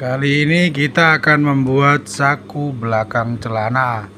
Kali ini kita akan membuat saku belakang celana.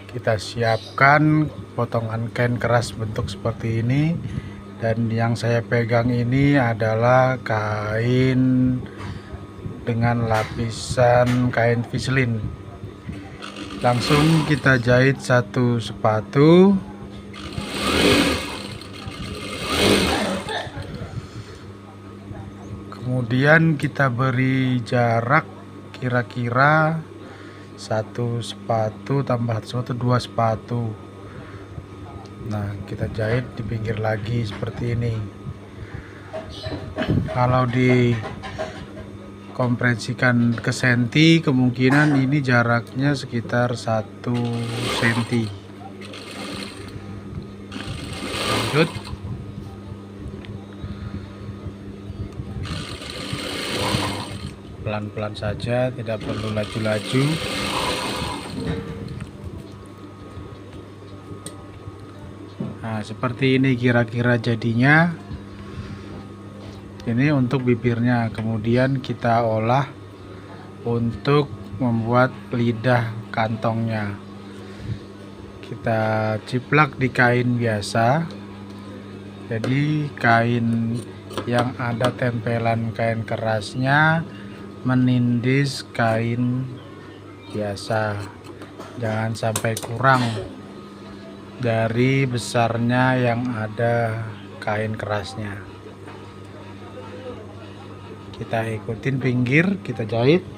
Kita siapkan potongan kain keras bentuk seperti ini, dan yang saya pegang ini adalah kain dengan lapisan kain vislin. Langsung kita jahit satu sepatu. Kemudian kita beri jarak kira-kira satu sepatu tambah satu, dua sepatu. Nah, kita jahit di pinggir lagi seperti ini. Kalau dikompresikan ke senti, kemungkinan ini jaraknya sekitar 1 senti. Lanjut. Pelan-pelan saja, tidak perlu laju-laju. Nah, seperti ini kira-kira jadinya. Ini untuk bibirnya. Kemudian kita olah untuk membuat lidah kantongnya. Kita ciplak di kain biasa. Jadi kain yang ada tempelan kain kerasnya menindis kain biasa, jangan sampai kurang dari besarnya yang ada kain kerasnya. Kita ikutin pinggir, kita jahit,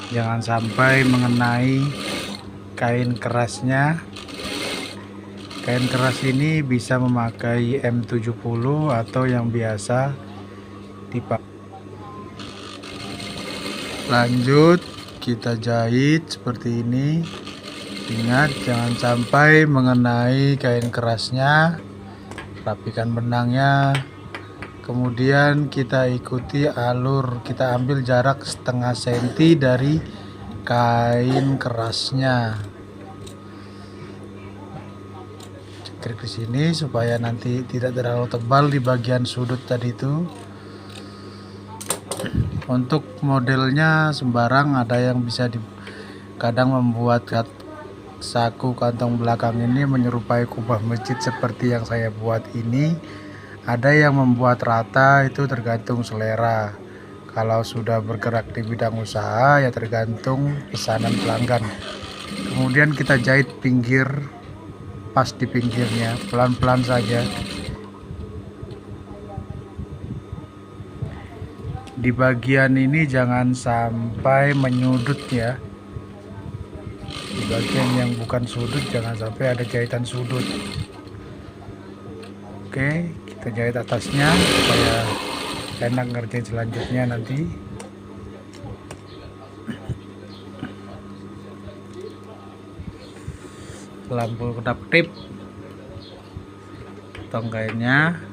jangan sampai mengenai kain kerasnya. Kain keras ini bisa memakai M70 atau yang biasa dipakai. Lanjut, kita jahit seperti ini. Ingat, jangan sampai mengenai kain kerasnya. Rapikan benangnya. Kemudian kita ikuti alur, kita ambil jarak setengah senti dari kain kerasnya. Cekrik di sini supaya nanti tidak terlalu tebal di bagian sudut tadi itu. Untuk modelnya sembarang, ada yang bisa kadang membuat saku kantong belakang ini menyerupai kubah masjid seperti yang saya buat ini. Ada yang membuat rata, itu tergantung selera. Kalau sudah bergerak di bidang usaha, ya tergantung pesanan pelanggan. Kemudian kita jahit pinggir, pas di pinggirnya, pelan-pelan saja. Di bagian ini jangan sampai menyudut ya. Di bagian yang bukan sudut jangan sampai ada jahitan sudut. Oke, kita jahit atasnya supaya enak ngerjain selanjutnya nanti. Lampu kedap-kedip, potong kainnya.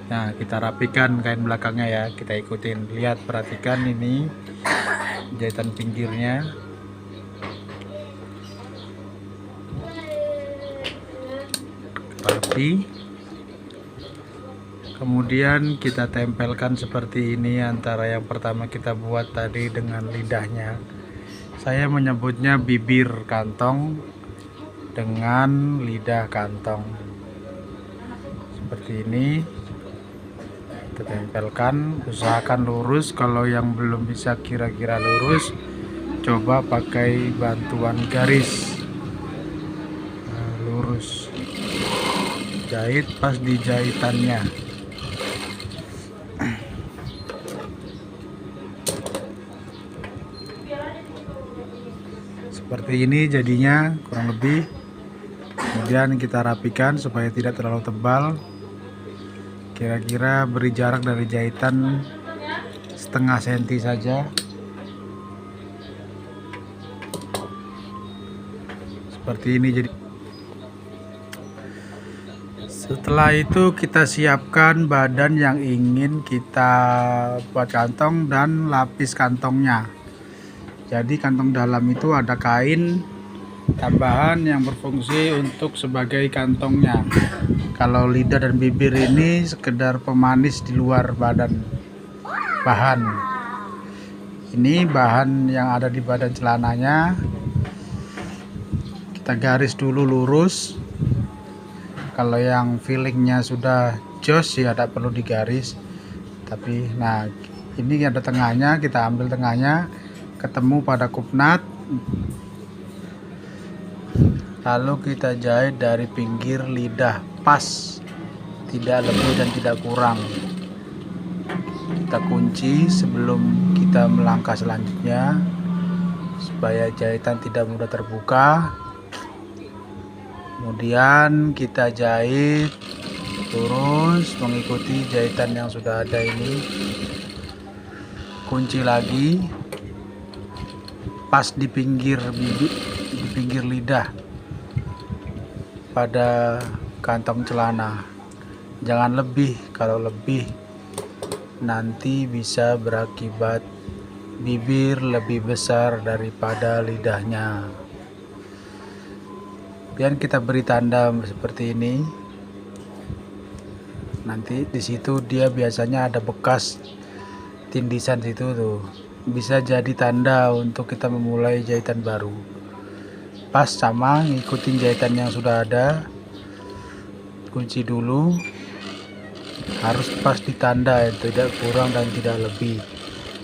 Nah, kita rapikan kain belakangnya ya, kita ikutin, lihat, perhatikan ini jahitan pinggirnya. Rapi. Kemudian kita tempelkan seperti ini antara yang pertama kita buat tadi dengan lidahnya. Saya menyebutnya bibir kantong dengan lidah kantong. Seperti ini. Kita tempelkan, usahakan lurus. Kalau yang belum bisa kira-kira lurus, coba pakai bantuan garis. Nah, lurus, jahit pas di jahitannya. Seperti ini jadinya kurang lebih. Kemudian kita rapikan supaya tidak terlalu tebal. Kira-kira beri jarak dari jahitan setengah senti saja. Seperti ini jadi. Setelah itu kita siapkan badan yang ingin kita buat kantong dan lapis kantongnya. Jadi kantong dalam itu ada kain tambahan yang berfungsi untuk sebagai kantongnya. Kalau lidah dan bibir ini sekedar pemanis di luar bahan. Ini bahan yang ada di badan celananya, kita garis dulu lurus. Kalau yang fillingnya sudah jos ya tidak perlu digaris, tapi nah ini ada tengahnya, kita ambil tengahnya ketemu pada kupnat, lalu kita jahit dari pinggir lidah pas, tidak lebih dan tidak kurang. Kita kunci sebelum kita melangkah selanjutnya supaya jahitan tidak mudah terbuka. Kemudian kita jahit terus mengikuti jahitan yang sudah ada ini. Kunci lagi pas di pinggir bibir, di pinggir lidah pada kantong celana. Jangan lebih, kalau lebih nanti bisa berakibat bibir lebih besar daripada lidahnya. Kemudian kita beri tanda seperti ini. Nanti di situ dia biasanya ada bekas tindisan situ tuh. Bisa jadi tanda untuk kita memulai jahitan baru. Pas sama ngikutin jahitan yang sudah ada. Kunci dulu. Harus pas ditanda, tidak kurang dan tidak lebih.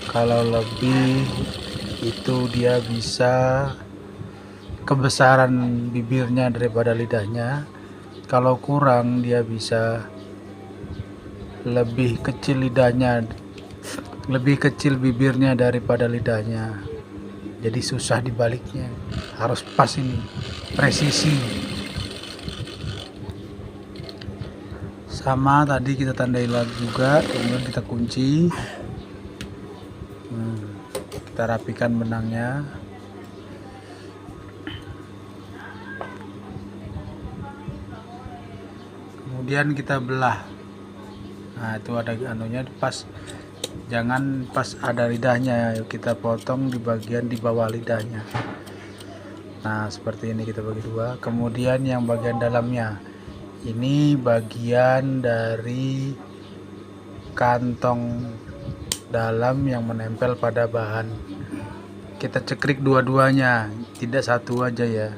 Kalau lebih itu dia bisa kebesaran bibirnya daripada lidahnya. Kalau kurang dia bisa lebih kecil lidahnya, lebih kecil bibirnya daripada lidahnya. Jadi susah dibaliknya. Harus pas ini, presisi. Sama tadi kita tandai lagi juga, kemudian kita kunci. Kita rapikan benangnya. Kemudian kita belah. Nah, itu ada anunya pas, jangan pas ada lidahnya, kita potong di bagian di bawah lidahnya. Nah, seperti ini kita bagi dua. Kemudian yang bagian dalamnya, ini bagian dari kantong dalam yang menempel pada bahan. Kita cekrik dua-duanya, tidak satu aja ya,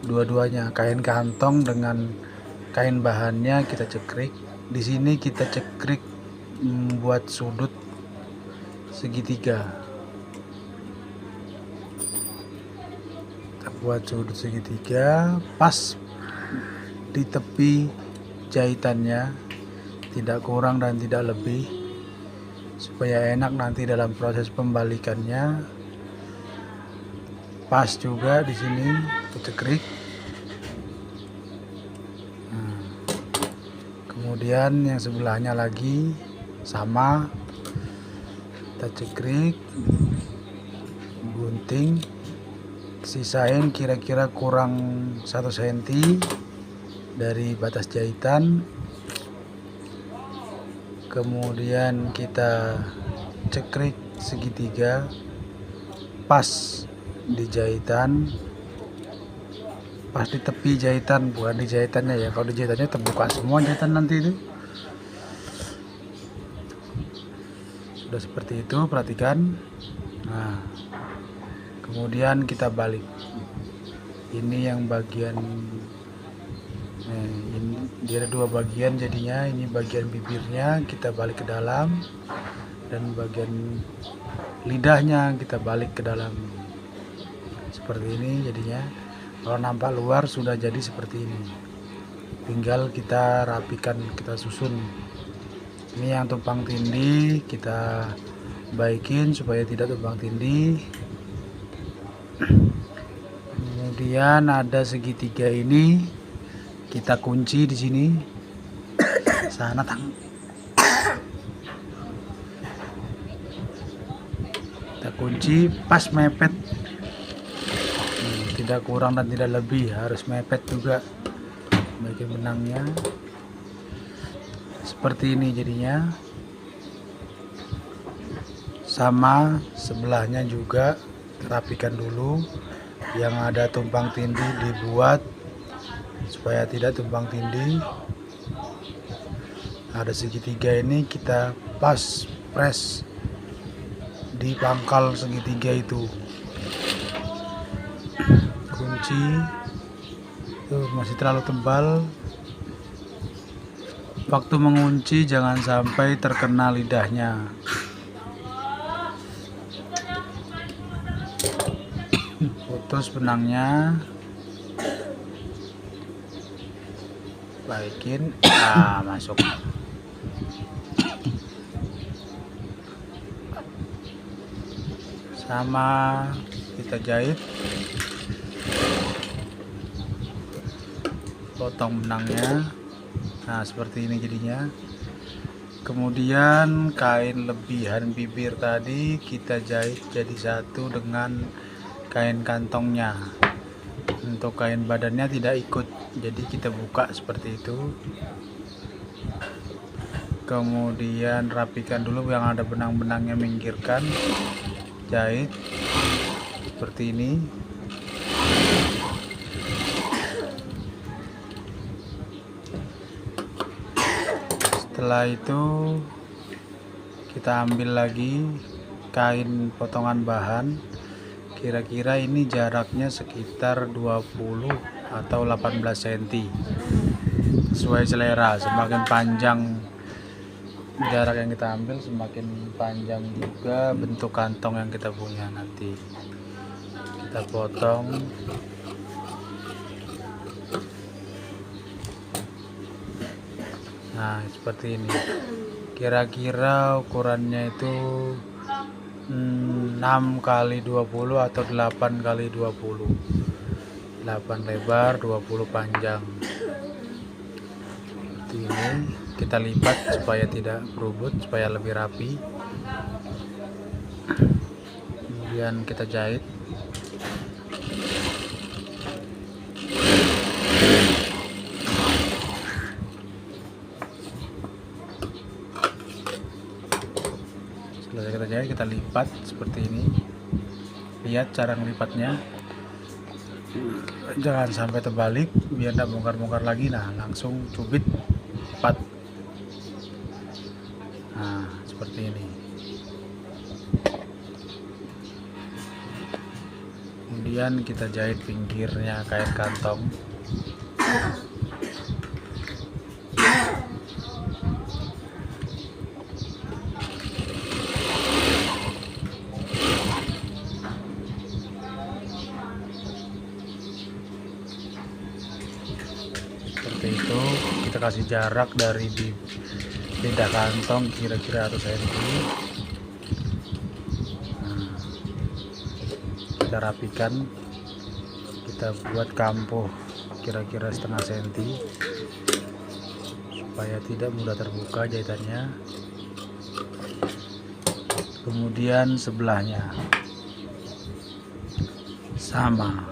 dua-duanya. Kain kantong dengan kain bahannya kita cekrik. Di sini kita cekrik membuat sudut segitiga. Kita buat sudut segitiga pas di tepi jahitannya, tidak kurang dan tidak lebih, supaya enak nanti dalam proses pembalikannya. Pas juga di sini cekrik. Kemudian yang sebelahnya lagi sama, kita cekrik, gunting, sisain kira-kira kurang 1 cm dari batas jahitan. Kemudian kita cekrik segitiga pas di jahitan, pas di tepi jahitan, bukan di jahitannya ya. Kalau di jahitannya terbuka semua jahitan nanti itu. Sudah seperti itu, perhatikan. Nah, kemudian kita balik. Ini yang bagian ini dia ada dua bagian jadinya. Ini bagian bibirnya kita balik ke dalam, dan bagian lidahnya kita balik ke dalam. Seperti ini jadinya. Kalau nampak luar sudah jadi seperti ini. Tinggal kita rapikan, kita susun. Ini yang tumpang tindih kita baikin supaya tidak tumpang tindih. Kemudian ada segitiga ini kita kunci di sini. Sana tang. Kita kunci pas mepet. Tidak kurang dan tidak lebih, harus mepet juga bagian benangnya. Seperti ini jadinya. Sama sebelahnya juga rapikan dulu. Yang ada tumpang tindih dibuat supaya tidak tumpang tindih. Ada segitiga ini kita pas press di pangkal segitiga itu. Kunci tuh masih terlalu tebal. Waktu mengunci jangan sampai terkena lidahnya. Putus benangnya, baikin, masuk. Sama kita jahit, potong benangnya. Nah, seperti ini jadinya. Kemudian kain lebihan bibir tadi kita jahit jadi satu dengan kain kantongnya. Untuk kain badannya tidak ikut, jadi kita buka seperti itu. Kemudian rapikan dulu yang ada benang-benangnya, minggirkan, jahit seperti ini. Setelah itu kita ambil lagi kain potongan bahan. Kira-kira ini jaraknya sekitar 20 atau 18 cm, sesuai selera. Semakin panjang jarak yang kita ambil, semakin panjang juga bentuk kantong yang kita punya. Nanti kita potong. Nah, seperti ini. Kira-kira ukurannya itu 6 kali 20 atau 8 kali 20. 8 lebar, 20 panjang. Seperti ini. Kita lipat supaya tidak berubut, supaya lebih rapi. Kemudian kita jahit. Setelah kita jahit, kita lipat seperti ini. Lihat cara melipatnya, jangan sampai terbalik biar tidak bongkar-bongkar lagi. Nah, langsung cubit lipat. Nah, seperti ini. Kemudian kita jahit pinggirnya kain kantong. Seperti itu. Kita kasih jarak dari lidah kantong kira-kira 1 cm. Nah, kita rapikan, kita buat kampuh kira-kira setengah senti supaya tidak mudah terbuka jahitannya. Kemudian sebelahnya sama,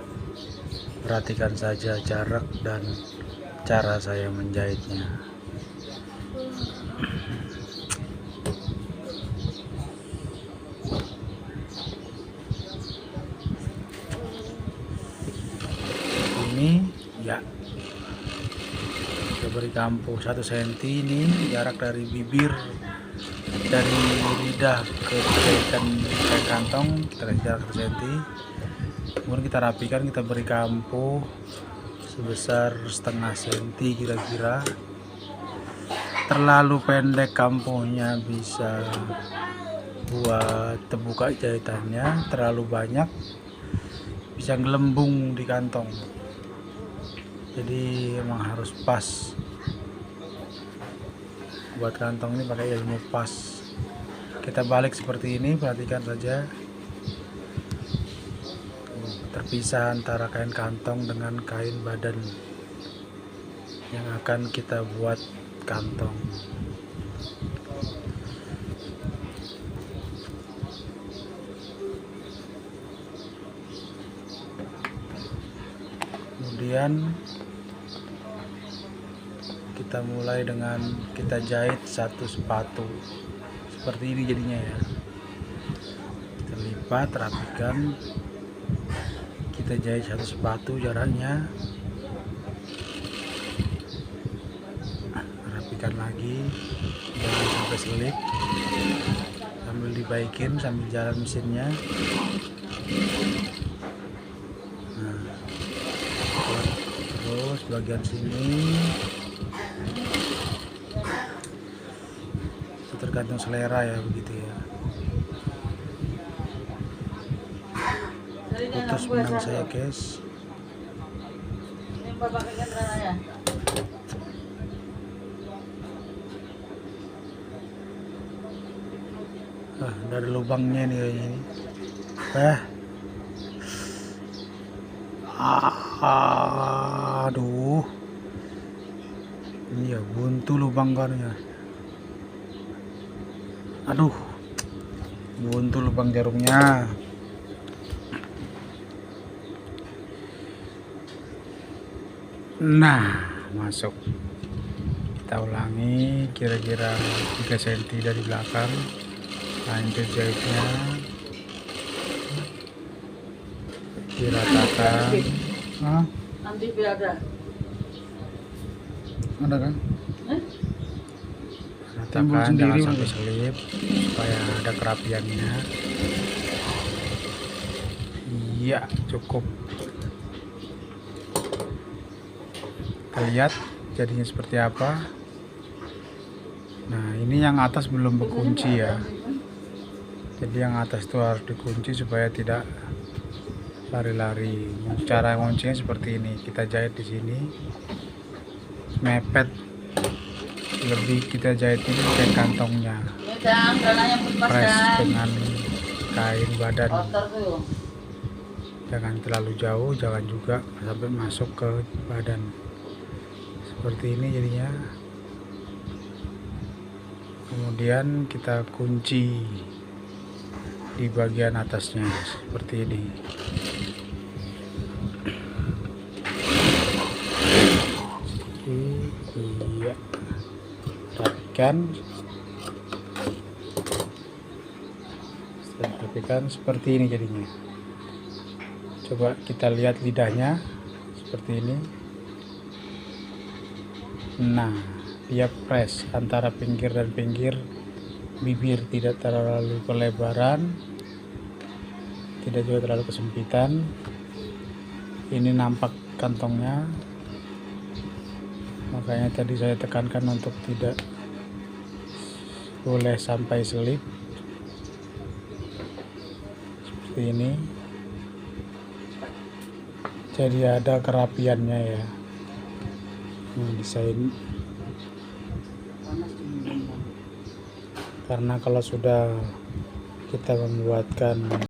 perhatikan saja jarak dan cara saya menjahitnya. Ini ya, kita beri kampuh 1 cm. Ini jarak dari bibir, dari lidah ke jahitan kain kantong, kita kasih jarak 1 cm. Kemudian kita rapikan, kita beri kampuh sebesar setengah senti kira-kira. Terlalu pendek kampuhnya bisa buat terbuka jahitannya, terlalu banyak bisa gelembung di kantong. Jadi emang harus pas. Buat kantong ini pakai ilmu pas. Kita balik seperti ini, perhatikan saja. Terpisah antara kain kantong dengan kain badan yang akan kita buat kantong. Kemudian kita mulai dengan kita jahit 1 sepatu seperti ini jadinya ya. Kita lipat, rapikan, kita jahit 1 sepatu jaraknya, rapikan lagi, jangan sampai selip. Kita sambil dibaikin sambil jalan mesinnya. Nah, terus bagian sini itu tergantung selera ya, begitu ya. Putus benang saya guys. Dari lubangnya nih kayaknya ini. Aduh, ini ya buntu lubang kan ya. Aduh, buntu lubang jarumnya. Nah, masuk. Kita ulangi kira-kira 3 cm dari belakang. Lanjut jahitnya, diratakan. Nanti ada kan? Ratakan, jangan sampai selip supaya ada kerapiannya. Iya, cukup. Kita lihat jadinya seperti apa. Nah, ini yang atas belum berkunci ya. Jadi yang atas itu harus dikunci supaya tidak lari-lari. Cara kuncinya seperti ini. Kita jahit di sini, mepet. Lebih kita jahit ini pakai kantongnya. Press dengan kain badan. Jangan terlalu jauh, jangan juga sampai masuk ke badan. Seperti ini jadinya. Kemudian kita kunci di bagian atasnya seperti ini. Iya, rapikan seperti ini jadinya. Coba kita lihat lidahnya seperti ini. Nah, dia press antara pinggir dan pinggir. Bibir tidak terlalu kelebaran, tidak juga terlalu kesempitan. Ini nampak kantongnya, makanya tadi saya tekankan untuk tidak boleh sampai selip. Seperti ini, jadi ada kerapiannya ya. Desain, karena kalau sudah kita membuatkan